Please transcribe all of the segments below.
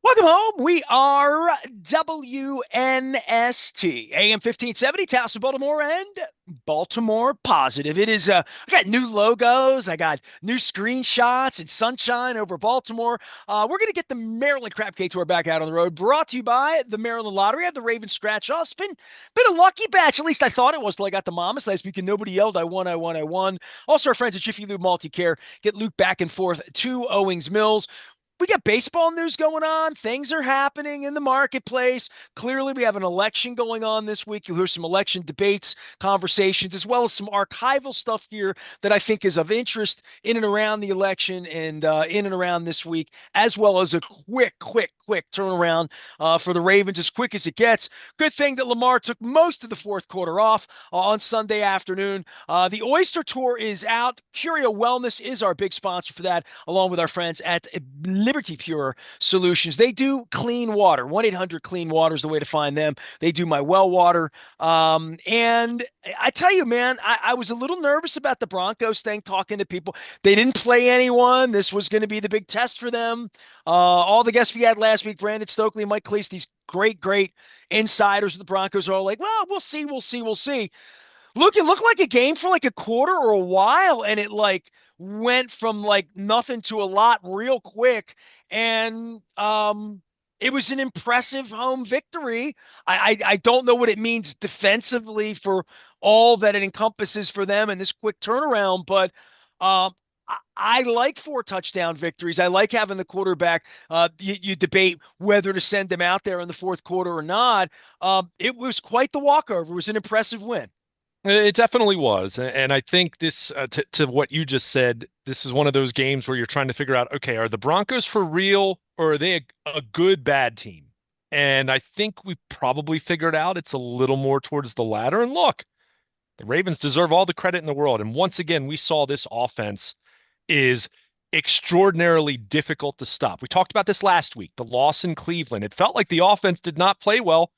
Welcome home. We are WNST, AM 1570, Towson, Baltimore, and Baltimore Positive. I got new logos, I got new screenshots and sunshine over Baltimore. We're going to get the Maryland Crab Cake Tour back out on the road, brought to you by the Maryland Lottery. I have the Ravens scratch offs. Been a lucky batch, at least I thought it was till I got the Mamas last week, and nobody yelled, I won, I won, I won. Also, our friends at Jiffy Lube Multi-Care get Luke back and forth to Owings Mills. We got baseball news going on. Things are happening in the marketplace. Clearly, we have an election going on this week. You'll hear some election debates, conversations, as well as some archival stuff here that I think is of interest in and around the election and in and around this week, as well as a quick turnaround for the Ravens, as quick as it gets. Good thing that Lamar took most of the fourth quarter off on Sunday afternoon. The Oyster Tour is out. Curio Wellness is our big sponsor for that, along with our friends at Liberty Pure Solutions. They do clean water. 1-800-CLEAN-WATER is the way to find them. They do my well water. And I tell you, man, I was a little nervous about the Broncos thing, talking to people. They didn't play anyone. This was going to be the big test for them. All the guests we had last week, Brandon Stokely, Mike Cleese, these great insiders of the Broncos are all like, well, we'll see. Look, it looked like a game for like a quarter or a while, and it like went from like nothing to a lot real quick. And it was an impressive home victory. I don't know what it means defensively for all that it encompasses for them in this quick turnaround, but I like four touchdown victories. I like having the quarterback. You debate whether to send them out there in the fourth quarter or not. It was quite the walkover. It was an impressive win. It definitely was. And I think this, to what you just said, this is one of those games where you're trying to figure out, okay, are the Broncos for real or are they a good, bad team? And I think we probably figured out it's a little more towards the latter. And look, the Ravens deserve all the credit in the world. And once again, we saw this offense is extraordinarily difficult to stop. We talked about this last week, the loss in Cleveland. It felt like the offense did not play well,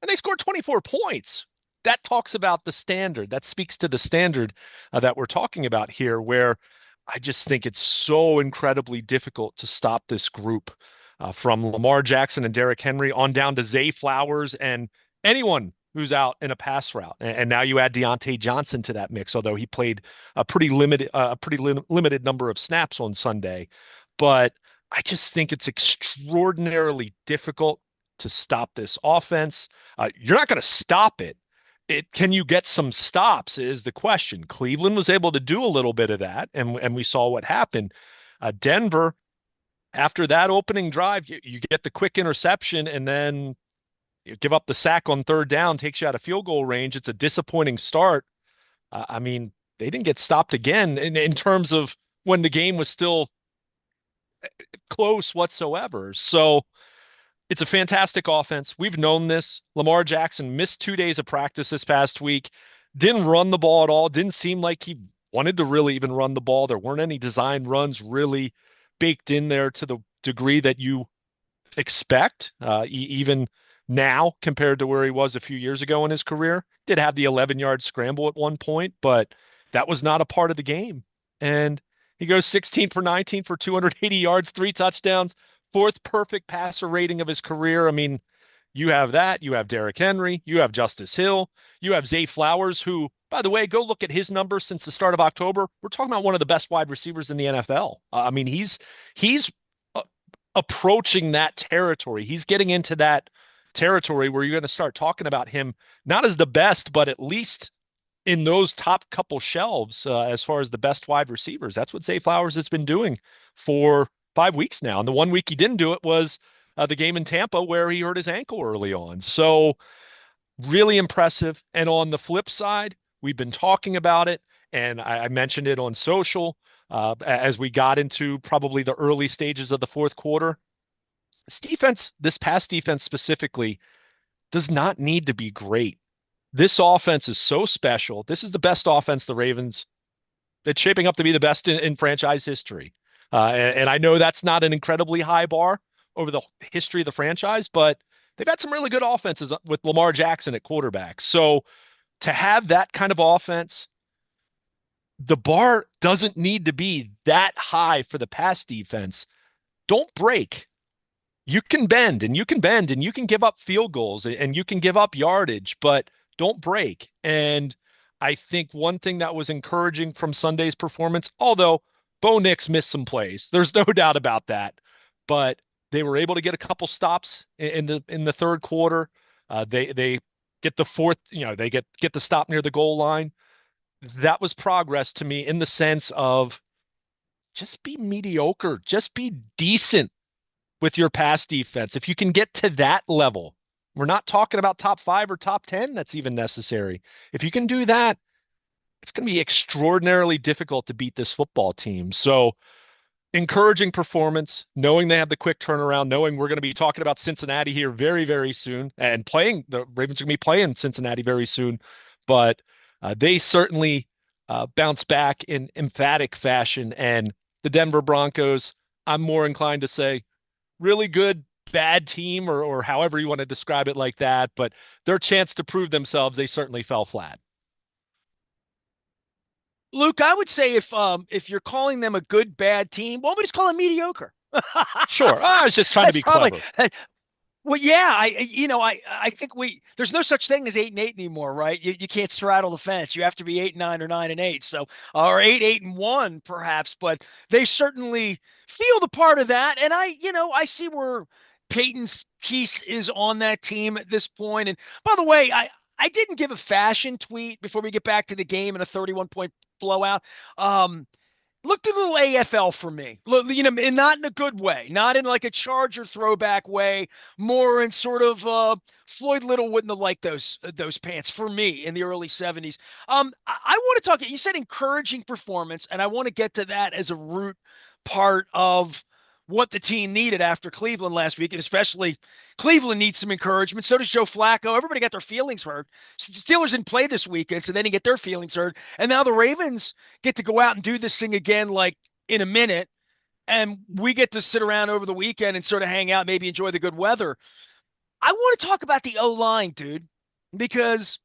and they scored 24 points. That talks about the standard. That speaks to the standard that we're talking about here, where I just think it's so incredibly difficult to stop this group from Lamar Jackson and Derrick Henry on down to Zay Flowers and anyone who's out in a pass route. And now you add Deontay Johnson to that mix, although he played a pretty limited number of snaps on Sunday. But I just think it's extraordinarily difficult to stop this offense. You're not going to stop it. Can you get some stops is the question. Cleveland was able to do a little bit of that, and we saw what happened. Denver, after that opening drive, you get the quick interception, and then you give up the sack on third down, takes you out of field goal range. It's a disappointing start. I mean, they didn't get stopped again in terms of when the game was still close whatsoever. So it's a fantastic offense. We've known this. Lamar Jackson missed 2 days of practice this past week, didn't run the ball at all, didn't seem like he wanted to really even run the ball. There weren't any design runs really baked in there to the degree that you expect, even now compared to where he was a few years ago in his career. Did have the 11-yard scramble at one point, but that was not a part of the game. And he goes 16 for 19 for 280 yards, 3 touchdowns, fourth perfect passer rating of his career. I mean, you have that. You have Derrick Henry. You have Justice Hill. You have Zay Flowers, who, by the way, go look at his numbers since the start of October. We're talking about one of the best wide receivers in the NFL. I mean, he's approaching that territory. He's getting into that territory where you're going to start talking about him not as the best, but at least in those top couple shelves as far as the best wide receivers. That's what Zay Flowers has been doing for 5 weeks now. And the one week he didn't do it was the game in Tampa where he hurt his ankle early on. So really impressive. And on the flip side, we've been talking about it, and I mentioned it on social as we got into probably the early stages of the fourth quarter. This past defense specifically, does not need to be great. This offense is so special. This is the best offense the Ravens. It's shaping up to be the best in franchise history. And I know that's not an incredibly high bar over the history of the franchise, but they've had some really good offenses with Lamar Jackson at quarterback. So to have that kind of offense, the bar doesn't need to be that high for the pass defense. Don't break. You can bend and you can bend and you can give up field goals and you can give up yardage, but don't break. And I think one thing that was encouraging from Sunday's performance, although Bo Nix missed some plays, there's no doubt about that, but they were able to get a couple stops in the third quarter. They get the fourth, they get the stop near the goal line. That was progress to me in the sense of just be mediocre, just be decent with your pass defense. If you can get to that level, we're not talking about top 5 or top 10 that's even necessary. If you can do that, it's going to be extraordinarily difficult to beat this football team. So, encouraging performance, knowing they have the quick turnaround, knowing we're going to be talking about Cincinnati here very, very soon, and playing the Ravens are going to be playing Cincinnati very soon. But they certainly bounce back in emphatic fashion. And the Denver Broncos, I'm more inclined to say, really good bad team or however you want to describe it like that, but their chance to prove themselves, they certainly fell flat. Luke, I would say if you're calling them a good bad team, why don't we just call them mediocre? Sure. I was just trying to That's be probably clever. well, yeah. I think there's no such thing as 8-8 anymore, right? You can't straddle the fence. You have to be 8-9 or 9-8. So or 8-8-1 perhaps, but they certainly feel the part of that. And I see where Peyton's piece is on that team at this point. And by the way, I didn't give a fashion tweet before we get back to the game and a 31-point blowout. Looked a little AFL for me, and not in a good way, not in like a Charger throwback way, more in sort of Floyd Little wouldn't have liked those pants for me in the early '70s. I want to talk. You said encouraging performance, and I want to get to that as a root part of what the team needed after Cleveland last week, and especially Cleveland needs some encouragement. So does Joe Flacco. Everybody got their feelings hurt. Steelers didn't play this weekend, so they didn't get their feelings hurt. And now the Ravens get to go out and do this thing again, like in a minute, and we get to sit around over the weekend and sort of hang out, maybe enjoy the good weather. I want to talk about the O line, dude, because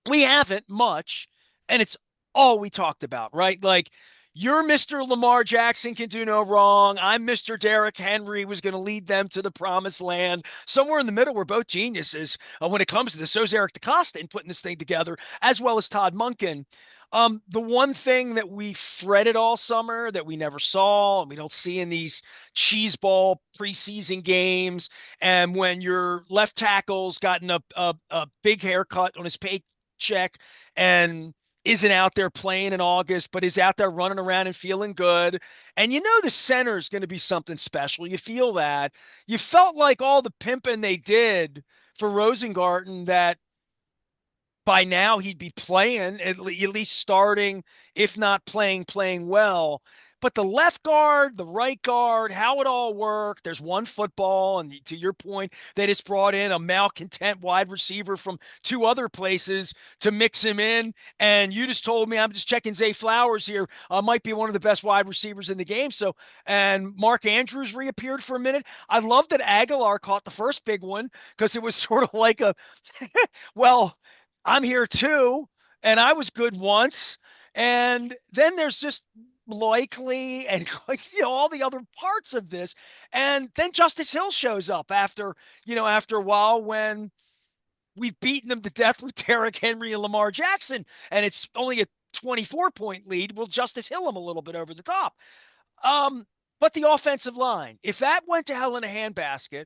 we haven't much, and it's all we talked about, right? Like, you're Mr. Lamar Jackson can do no wrong. I'm Mr. Derrick Henry was going to lead them to the promised land. Somewhere in the middle, we're both geniuses when it comes to this. So's Eric DeCosta in putting this thing together, as well as Todd Munkin. The one thing that we fretted all summer that we never saw and we don't see in these cheeseball preseason games, and when your left tackle's gotten a big haircut on his paycheck and isn't out there playing in August, but is out there running around and feeling good. And the center is going to be something special. You feel that. You felt like all the pimping they did for Rosengarten that by now he'd be playing, at least starting, if not playing well. But the left guard, the right guard, how it all worked. There's one football, and to your point, they just brought in a malcontent wide receiver from two other places to mix him in. And you just told me, I'm just checking Zay Flowers here, might be one of the best wide receivers in the game. So, and Mark Andrews reappeared for a minute. I love that Aguilar caught the first big one because it was sort of like well, I'm here too, and I was good once. And then there's just likely and all the other parts of this. And then Justice Hill shows up after a while when we've beaten them to death with Derrick Henry and Lamar Jackson, and it's only a 24-point lead. We'll Justice Hill them a little bit over the top. But the offensive line, if that went to hell in a handbasket,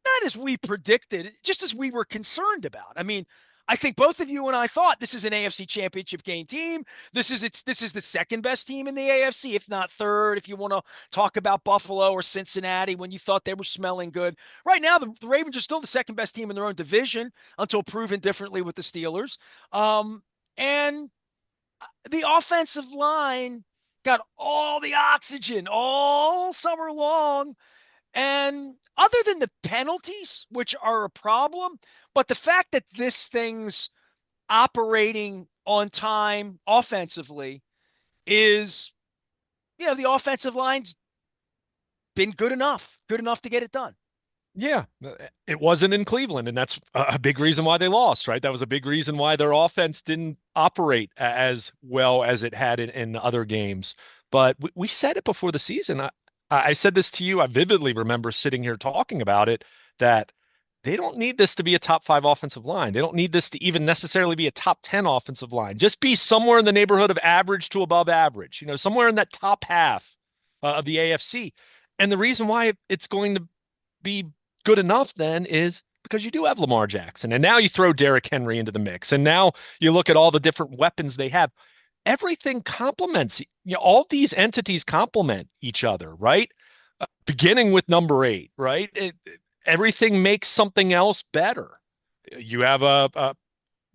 not as we predicted, just as we were concerned about. I mean, I think both of you and I thought this is an AFC Championship game team. This is the second best team in the AFC, if not third. If you want to talk about Buffalo or Cincinnati, when you thought they were smelling good, right now the Ravens are still the second best team in their own division until proven differently with the Steelers. And the offensive line got all the oxygen all summer long, and other than the penalties, which are a problem, but the fact that this thing's operating on time offensively is, the offensive line's been good enough to get it done. Yeah, it wasn't in Cleveland, and that's a big reason why they lost, right? That was a big reason why their offense didn't operate as well as it had in other games. But we said it before the season. I said this to you. I vividly remember sitting here talking about it, that they don't need this to be a top five offensive line. They don't need this to even necessarily be a top 10 offensive line. Just be somewhere in the neighborhood of average to above average, somewhere in that top half of the AFC. And the reason why it's going to be good enough then is because you do have Lamar Jackson. And now you throw Derrick Henry into the mix. And now you look at all the different weapons they have. Everything complements, all these entities complement each other, right? Beginning with number eight, right? Everything makes something else better. You have a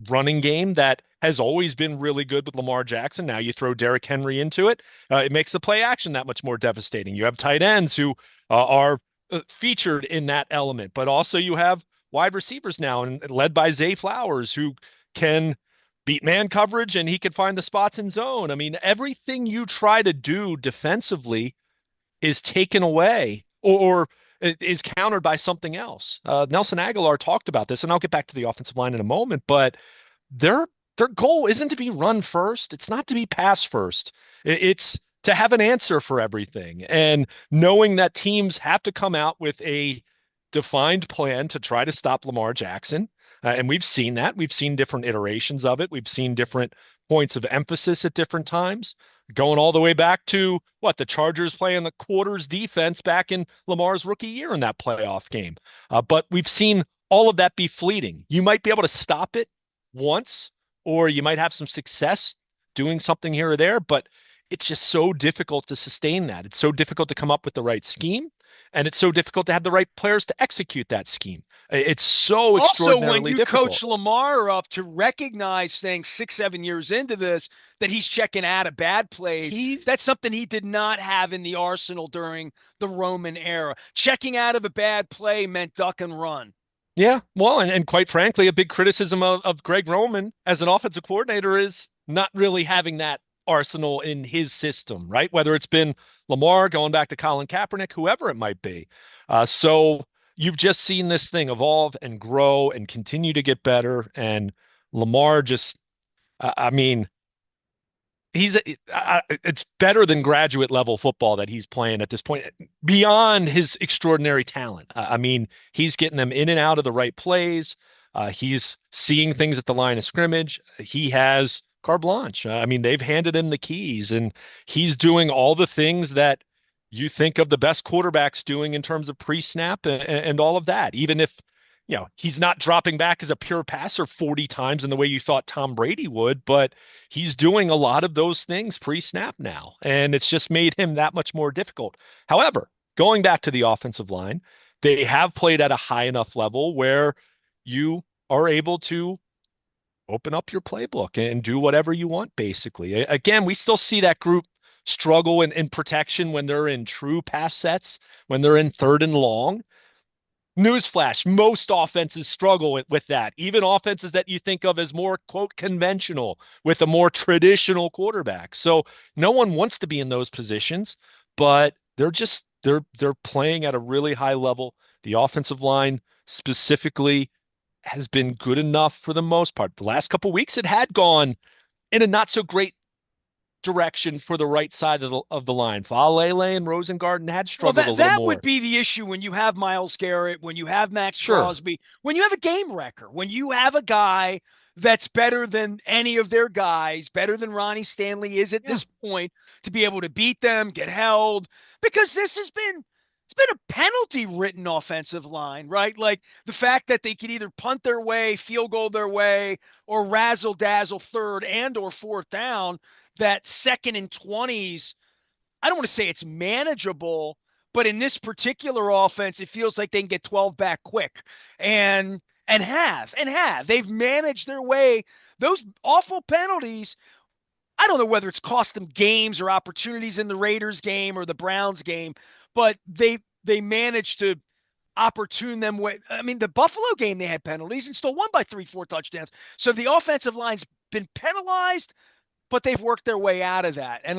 running game that has always been really good with Lamar Jackson. Now you throw Derrick Henry into it. It makes the play action that much more devastating. You have tight ends who are featured in that element, but also you have wide receivers now, and led by Zay Flowers, who can beat man coverage and he can find the spots in zone. I mean, everything you try to do defensively is taken away or is countered by something else. Nelson Aguilar talked about this, and I'll get back to the offensive line in a moment, but their their goal isn't to be run first. It's not to be pass first. It's to have an answer for everything. And knowing that teams have to come out with a defined plan to try to stop Lamar Jackson. And we've seen that. We've seen different iterations of it. We've seen different points of emphasis at different times, going all the way back to what the Chargers playing the quarters defense back in Lamar's rookie year in that playoff game. But we've seen all of that be fleeting. You might be able to stop it once, or you might have some success doing something here or there, but it's just so difficult to sustain that. It's so difficult to come up with the right scheme, and it's so difficult to have the right players to execute that scheme. It's so Also, when extraordinarily you difficult. coach Lamar up to recognize things 6, 7 years into this, that he's checking out of bad plays, He that's something he did not have in the arsenal during the Roman era. Checking out of a bad play meant duck and run. Yeah, well, and quite frankly, a big criticism of Greg Roman as an offensive coordinator is not really having that arsenal in his system, right? Whether it's been Lamar going back to Colin Kaepernick, whoever it might be. So you've just seen this thing evolve and grow and continue to get better. And Lamar just, I mean, it's better than graduate level football that he's playing at this point, beyond his extraordinary talent. I mean, he's getting them in and out of the right plays. He's seeing things at the line of scrimmage. He has carte blanche. I mean, they've handed him the keys, and he's doing all the things that you think of the best quarterbacks doing in terms of pre-snap and all of that. Even if he's not dropping back as a pure passer 40 times in the way you thought Tom Brady would, but he's doing a lot of those things pre-snap now, and it's just made him that much more difficult. However, going back to the offensive line, they have played at a high enough level where you are able to open up your playbook and do whatever you want, basically. Again, we still see that group struggle in protection when they're in true pass sets, when they're in third and long. Newsflash, most offenses struggle with that. Even offenses that you think of as more, quote, conventional with a more traditional quarterback. So no one wants to be in those positions, but they're playing at a really high level. The offensive line specifically has been good enough for the most part. The last couple of weeks it had gone in a not so great direction for the right side of the line. Falele and Rosengarten had Well, struggled a little that would more. be the issue when you have Myles Garrett, when you have Max Sure. Crosby, when you have a game wrecker, when you have a guy that's better than any of their guys, better than Ronnie Stanley is at Yeah. this point, to be able to beat them, get held, because this has been it's been a penalty ridden offensive line, right? Like the fact that they could either punt their way, field goal their way, or razzle dazzle third and or fourth down, that second and 20s. I don't want to say it's manageable, but in this particular offense, it feels like they can get 12 back quick, and have they've managed their way. Those awful penalties, I don't know whether it's cost them games or opportunities in the Raiders game or the Browns game, but they managed to opportune them with. I mean, the Buffalo game, they had penalties and still won by 3, 4 touchdowns. So the offensive line's been penalized, but they've worked their way out of that. And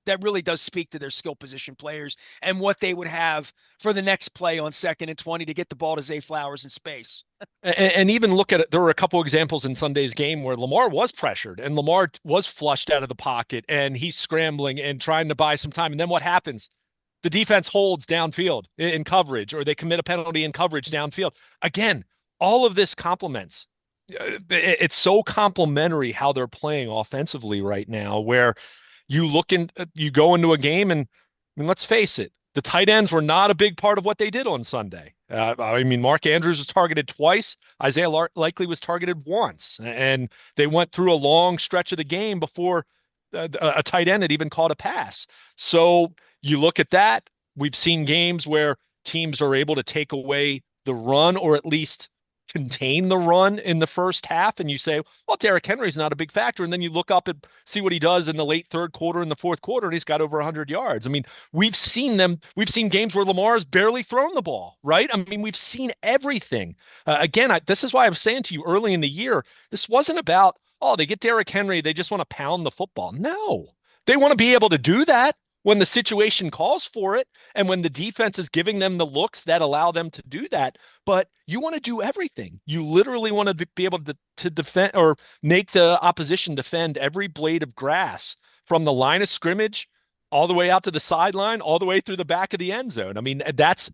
that really does speak to their skill position players and what they would have for the next play on 2nd and 20 to get the ball to Zay Flowers in space. And even look at it, there were a couple examples in Sunday's game where Lamar was pressured and Lamar was flushed out of the pocket and he's scrambling and trying to buy some time. And then what happens? the defense holds downfield in coverage, or they commit a penalty in coverage downfield. Again, all of this complements. It's so complementary how they're playing offensively right now, where you go into a game and I mean, let's face it, the tight ends were not a big part of what they did on Sunday. I mean, Mark Andrews was targeted twice. Isaiah Likely was targeted once, and they went through a long stretch of the game before a tight end had even caught a pass. So you look at that. We've seen games where teams are able to take away the run, or at least contain the run in the first half, and you say, well, Derrick Henry's not a big factor. And then you look up and see what he does in the late third quarter and the fourth quarter, and he's got over 100 yards. I mean, we've seen games where Lamar's barely thrown the ball, right? I mean, we've seen everything. Again, this is why I was saying to you early in the year, this wasn't about, oh, they get Derrick Henry, they just want to pound the football. No, they want to be able to do that when the situation calls for it and when the defense is giving them the looks that allow them to do that. But you want to do everything. You literally want to be able to defend, or make the opposition defend every blade of grass from the line of scrimmage all the way out to the sideline, all the way through the back of the end zone. I mean, that's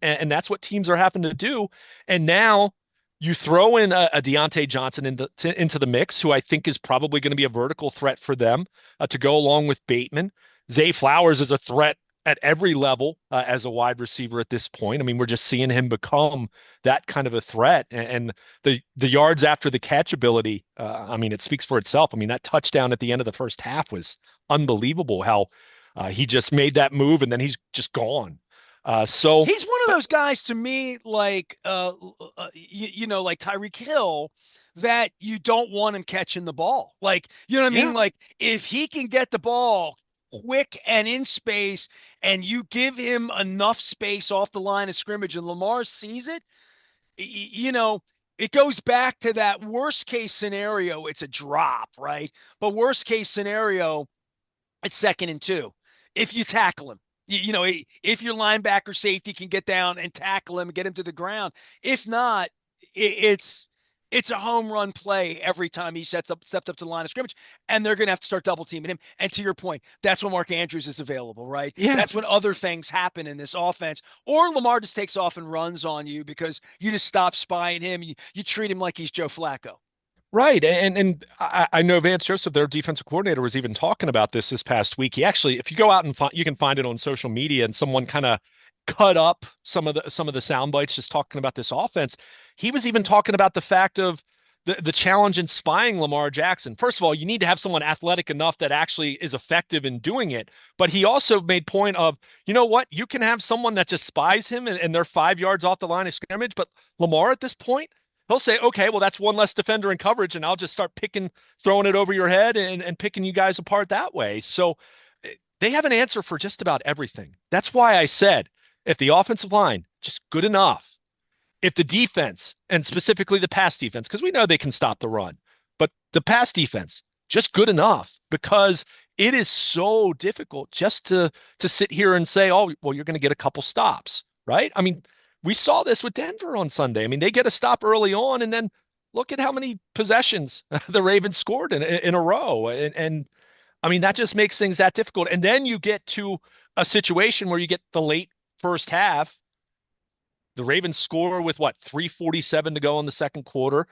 what teams are having to do. And now you throw in a Deontay Johnson into the mix, who I think is probably going to be a vertical threat for them to go along with Bateman. Zay Flowers is a threat at every level as a wide receiver at this point. I mean, we're just seeing him become that kind of a threat, and the yards after the catch ability. I mean, it speaks for itself. I mean, that touchdown at the end of the first half was unbelievable. How he just made that move and then he's just gone. So he's one of those guys to me, like like Tyreek Hill, that you don't want him catching the ball. Like, you know what I yeah, mean? Like, if he can get the ball quick and in space, and you give him enough space off the line of scrimmage, and Lamar sees it, it goes back to that worst case scenario. It's a drop, right? But worst case scenario, it's 2nd and 2. If you tackle him, if your linebacker safety can get down and tackle him and get him to the ground. If not, it's a home run play every time he steps up to the line of scrimmage, and they're going to have to start double teaming him. And to your point, that's when Mark Andrews is available, right? yeah, That's when other things happen in this offense, or Lamar just takes off and runs on you because you just stop spying him. You treat him like he's Joe Flacco. right. And I know Vance Joseph, their defensive coordinator, was even talking about this past week. He actually, if you go out and you can find it on social media, and someone kind of cut up some of the sound bites just talking about this offense. He was even talking about the fact of the challenge in spying Lamar Jackson. First of all, you need to have someone athletic enough that actually is effective in doing it. But he also made point of, you know what, you can have someone that just spies him, and they're 5 yards off the line of scrimmage. But Lamar at this point, he'll say, okay, well, that's one less defender in coverage, and I'll just start throwing it over your head and picking you guys apart that way. So they have an answer for just about everything. That's why I said, if the offensive line just good enough, if the defense, and specifically the pass defense, because we know they can stop the run, but the pass defense just good enough, because it is so difficult just to sit here and say, oh, well, you're going to get a couple stops, right? I mean, we saw this with Denver on Sunday. I mean, they get a stop early on, and then look at how many possessions the Ravens scored in a row, and I mean, that just makes things that difficult. And then you get to a situation where you get the late first half. The Ravens score with what, 3:47 to go in the second quarter.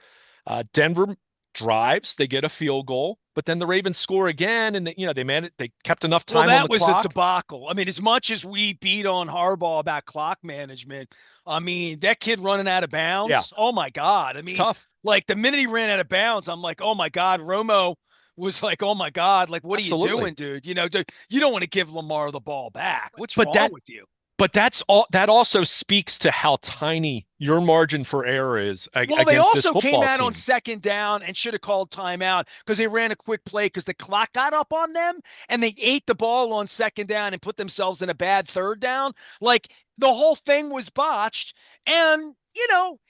Denver drives, they get a field goal, but then the Ravens score again, and they kept enough Well, time on that the was a clock. debacle. I mean, as much as we beat on Harbaugh about clock management, I mean, that kid running out of Yeah, bounds, oh my God. I it's mean, tough. like the minute he ran out of bounds, I'm like, oh my God. Romo was like, oh my God, like, what are you Absolutely. doing, dude? You don't want to give Lamar the ball back. What's But wrong that with you? but that's all that also speaks to how tiny your margin for error is Well, they against this also came football out on team. 2nd down and should have called timeout because they ran a quick play because the clock got up on them, and they ate the ball on 2nd down and put themselves in a bad 3rd down. Like, the whole thing was botched. And,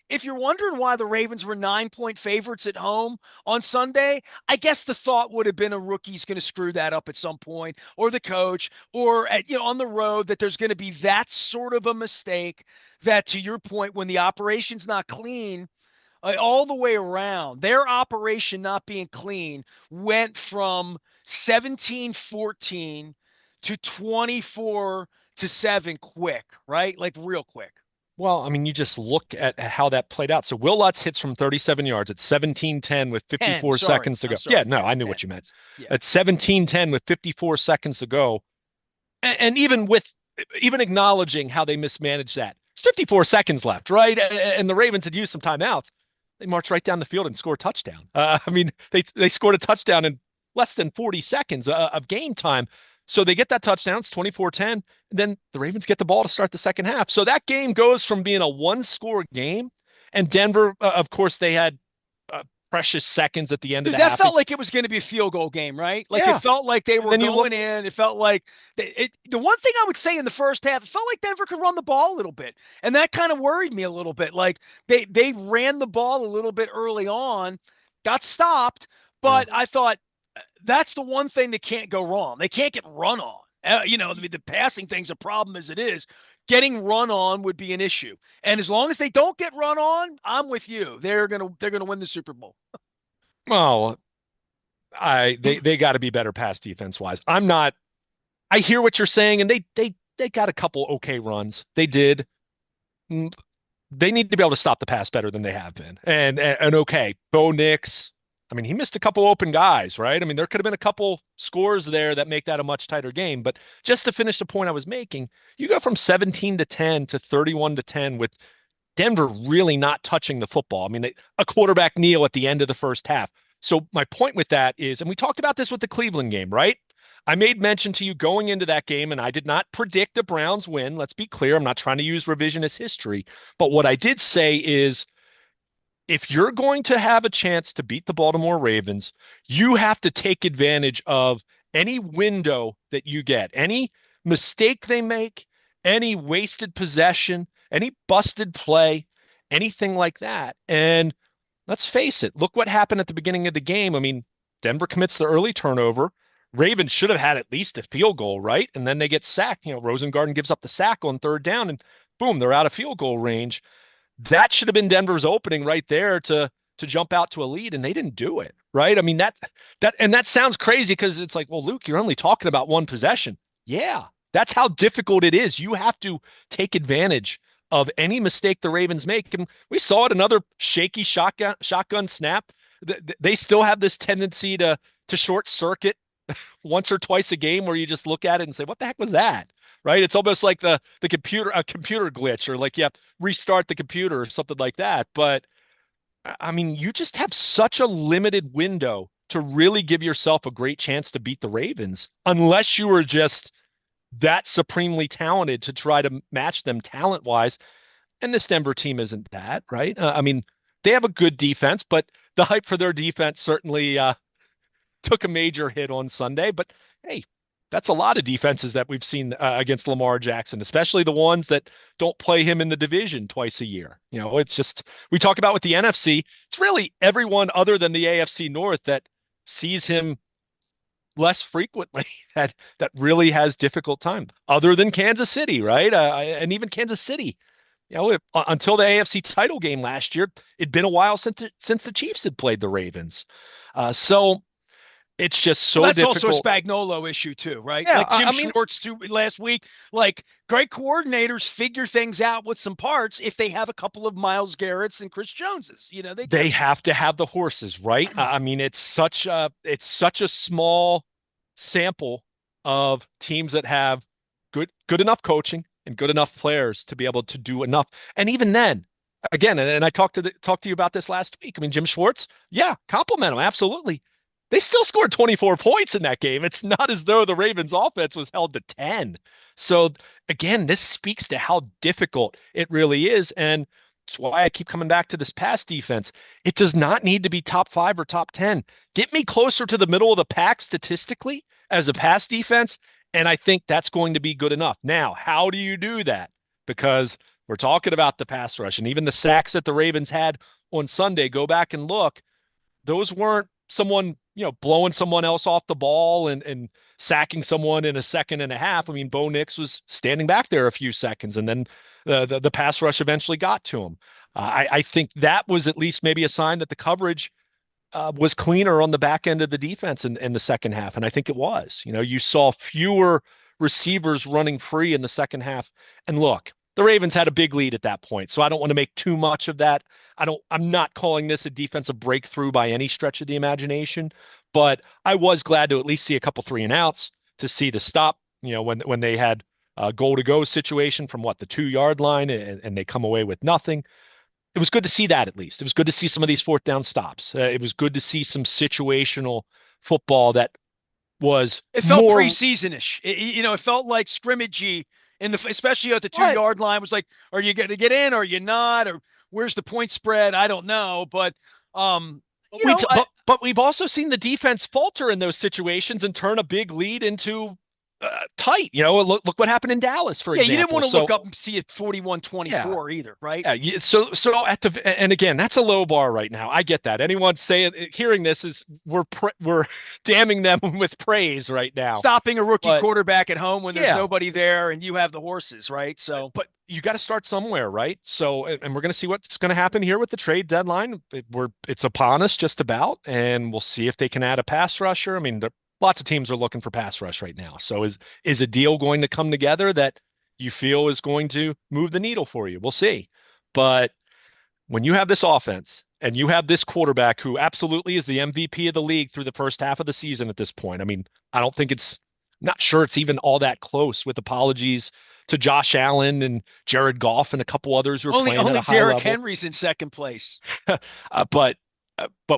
if you're wondering why the Ravens were 9-point favorites at home on Sunday, I guess the thought would have been a rookie's going to screw that up at some point, or the coach, or on the road, that there's going to be that sort of a mistake, that, to your point, when the operation's not clean, all the way around, their operation not being clean went from 17-14 to 24 to 7 quick, right? Like real quick. Well, I mean, you just look at how that played out. So Will Lutz hits from 37 yards at 17-10 with 10, 54 sorry. seconds to I'm go. Yeah, sorry. no, I Yes, knew 10. what you meant. Yes. Yeah. At 17-10 with 54 seconds to go. And even acknowledging how they mismanaged that. There's 54 seconds left, right? And the Ravens had used some timeouts. They marched right down the field and scored a touchdown. I mean, they scored a touchdown in less than 40 seconds of game time. So they get that touchdown. It's 24-10. And then the Ravens get the ball to start the second half. So that game goes from being a one-score game. And Denver, of course, they had uh, precious seconds at the end of Dude, the that half. felt like it was going to be a field goal game, right? Like it Yeah. felt like they And were then you look, going in. It felt like the one thing I would say in the first half, it felt like Denver could run the ball a little bit, and that kind of worried me a little bit. Like they ran the ball a little bit early on, got stopped, yeah. but I thought that's the one thing that can't go wrong. They can't get run on. The passing thing's a problem as it is. Getting run on would be an issue, and as long as they don't get run on, I'm with you. They're gonna win the Super Bowl. Well, they got to be better pass defense wise. I'm not. I hear what you're saying, and they got a couple okay runs. They did. Mm, They need to be able to stop the pass better than they have been. And okay, Bo Nix. I mean, he missed a couple open guys, right? I mean, there could have been a couple scores there that make that a much tighter game. But just to finish the point I was making, you go from 17-10 to 31-10 with Denver really not touching the football. I mean, a quarterback kneel at the end of the first half. So my point with that is, and we talked about this with the Cleveland game, right? I made mention to you going into that game, and I did not predict the Browns win. Let's be clear. I'm not trying to use revisionist history. But what I did say is if you're going to have a chance to beat the Baltimore Ravens, you have to take advantage of any window that you get, any mistake they make, any wasted possession, any busted play, anything like that. And let's face it, look what happened at the beginning of the game. I mean, Denver commits the early turnover. Ravens should have had at least a field goal, right? And then they get sacked. Rosengarten gives up the sack on third down, and boom, they're out of field goal range. That should have been Denver's opening right there to jump out to a lead, and they didn't do it, right? I mean that sounds crazy because it's like, well, Luke, you're only talking about one possession. Yeah, that's how difficult it is. You have to take advantage of any mistake the Ravens make, and we saw it another shaky shotgun snap. They still have this tendency to short circuit once or twice a game where you just look at it and say, what the heck was that? Right? It's almost like the computer a computer glitch or like you have to restart the computer or something like that. But I mean, you just have such a limited window to really give yourself a great chance to beat the Ravens unless you are just that supremely talented to try to match them talent wise. And this Denver team isn't that, right? I mean, they have a good defense, but the hype for their defense certainly took a major hit on Sunday. But hey, that's a lot of defenses that we've seen against Lamar Jackson, especially the ones that don't play him in the division twice a year. It's just we talk about with the NFC. It's really everyone other than the AFC North that sees him less frequently that really has difficult time, other than Kansas City, right? And even Kansas City. Until the AFC title game last year, it'd been a while since the Chiefs had played the Ravens. So it's just Well, so that's also a difficult. Spagnolo issue too, right? Yeah, Like Jim I mean, Schwartz too last week. Like great coordinators figure things out with some parts if they have a couple of Myles Garrett's and Chris Joneses. They they do. have to have the horses, right? I mean, it's such a small sample of teams that have good enough coaching and good enough players to be able to do enough. And even then, again, and I talked to you about this last week. I mean, Jim Schwartz, yeah, compliment him absolutely. They still scored 24 points in that game. It's not as though the Ravens offense was held to 10. So again, this speaks to how difficult it really is. And it's why I keep coming back to this pass defense. It does not need to be top 5 or top 10. Get me closer to the middle of the pack statistically as a pass defense, and I think that's going to be good enough. Now, how do you do that? Because we're talking about the pass rush and even the sacks that the Ravens had on Sunday. Go back and look. Those weren't someone, blowing someone else off the ball and sacking someone in a second and a half. I mean, Bo Nix was standing back there a few seconds, and then the pass rush eventually got to him. I think that was at least maybe a sign that the coverage was cleaner on the back end of the defense in the second half, and I think it was. You saw fewer receivers running free in the second half. And look, the Ravens had a big lead at that point, so I don't want to make too much of that. I'm not calling this a defensive breakthrough by any stretch of the imagination, but I was glad to at least see a couple 3-and-outs, to see the stop, when they had a goal to go situation from the 2-yard line, and they come away with nothing. It was good to see that. At least it was good to see some of these fourth down stops. It was good to see some situational football that was It felt more. preseason-ish. It felt like scrimmagey especially at the 2 But yard line. It was like, are you going to get in? Or are you not? Or where's the point spread? I don't know. But, But we but we've also seen the defense falter in those situations and turn a big lead into tight. Look what happened in Dallas, for yeah, you didn't example. want to So look up and see it yeah, 41-24 either, right? yeah. So and again, that's a low bar right now. I get that. Anyone hearing this is we're damning them with praise right now. Stopping a rookie But quarterback at home when there's yeah, nobody there and you have the horses, right? So but you got to start somewhere, right? So, and we're going to see what's going to happen here with the trade deadline. It's upon us just about, and we'll see if they can add a pass rusher. I mean, lots of teams are looking for pass rush right now. So is a deal going to come together that you feel is going to move the needle for you? We'll see. But when you have this offense and you have this quarterback who absolutely is the MVP of the league through the first half of the season at this point, I mean, I don't think not sure it's even all that close, with apologies to Josh Allen and Jared Goff and a couple others who are only playing at only a high Derrick level. Henry's in second place. But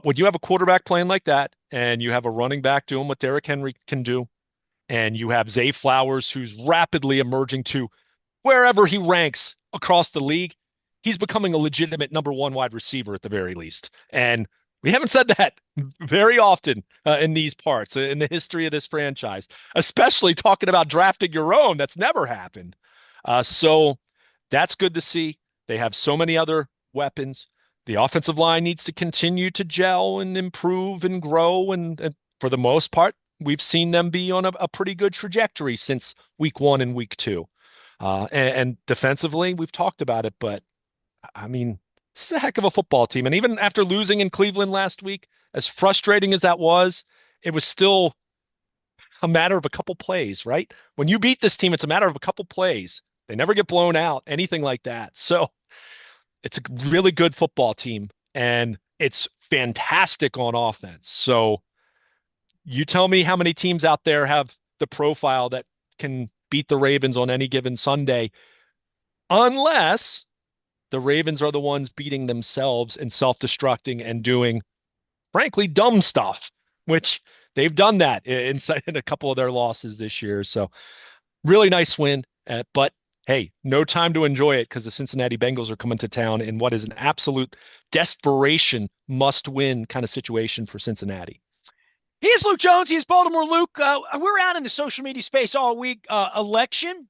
when you have a quarterback playing like that, and you have a running back doing what Derrick Henry can do, and you have Zay Flowers, who's rapidly emerging to wherever he ranks across the league, he's becoming a legitimate number one wide receiver at the very least. And we haven't said that very often in these parts, in the history of this franchise, especially talking about drafting your own. That's never happened. So that's good to see. They have so many other weapons. The offensive line needs to continue to gel and improve and grow. And for the most part, we've seen them be on a pretty good trajectory since week 1 and week 2. And defensively, we've talked about it, but I mean, this is a heck of a football team. And even after losing in Cleveland last week, as frustrating as that was, it was still a matter of a couple plays, right? When you beat this team, it's a matter of a couple plays. They never get blown out, anything like that. So it's a really good football team, and it's fantastic on offense. So you tell me how many teams out there have the profile that can beat the Ravens on any given Sunday, unless the Ravens are the ones beating themselves and self-destructing and doing, frankly, dumb stuff, which they've done that in a couple of their losses this year. So really nice win. But hey, no time to enjoy it, because the Cincinnati Bengals are coming to town in what is an absolute desperation must-win kind of situation for Cincinnati. He is Luke Jones. He is Baltimore Luke. We're out in the social media space all week. Election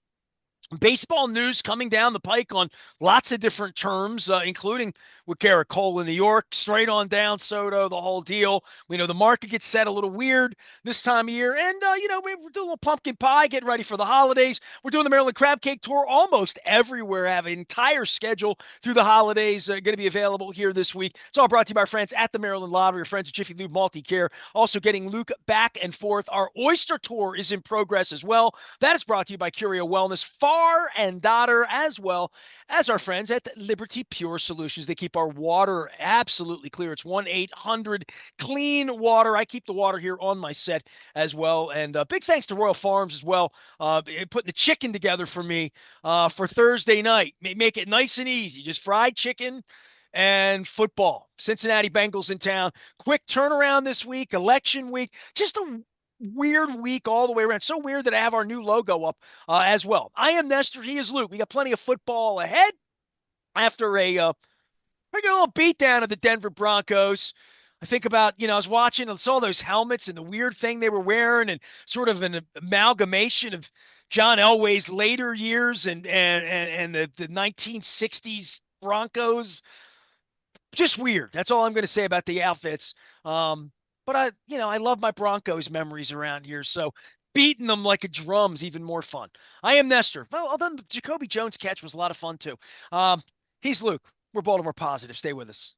baseball news coming down the pike on lots of different terms, including with Garrett Cole in New York, straight on down Soto, the whole deal. We know the market gets set a little weird this time of year. And, we're doing a little pumpkin pie, getting ready for the holidays. We're doing the Maryland Crab Cake Tour almost everywhere. Have an entire schedule through the holidays going to be available here this week. It's all brought to you by our friends at the Maryland Lottery, your friends at Jiffy Lube Multi-Care. Also getting Luke back and forth. Our Oyster Tour is in progress as well. That is brought to you by Curio Wellness. Far and daughter, as well as our friends at Liberty Pure Solutions. They keep our water absolutely clear. It's 1-800-CLEAN water. I keep the water here on my set as well. And big thanks to Royal Farms as well, putting the chicken together for me for Thursday night. Make it nice and easy. Just fried chicken and football. Cincinnati Bengals in town. Quick turnaround this week, election week. Just a weird week all the way around. So weird that I have our new logo up as well. I am Nestor. He is Luke. We got plenty of football ahead after a little beatdown of the Denver Broncos. I think about, I was watching and saw those helmets and the weird thing they were wearing, and sort of an amalgamation of John Elway's later years and the 1960s Broncos. Just weird. That's all I'm going to say about the outfits. But I love my Broncos memories around here. So beating them like a drum's even more fun. I am Nestor. Well, although the Jacoby Jones catch was a lot of fun too. He's Luke. We're Baltimore positive. Stay with us.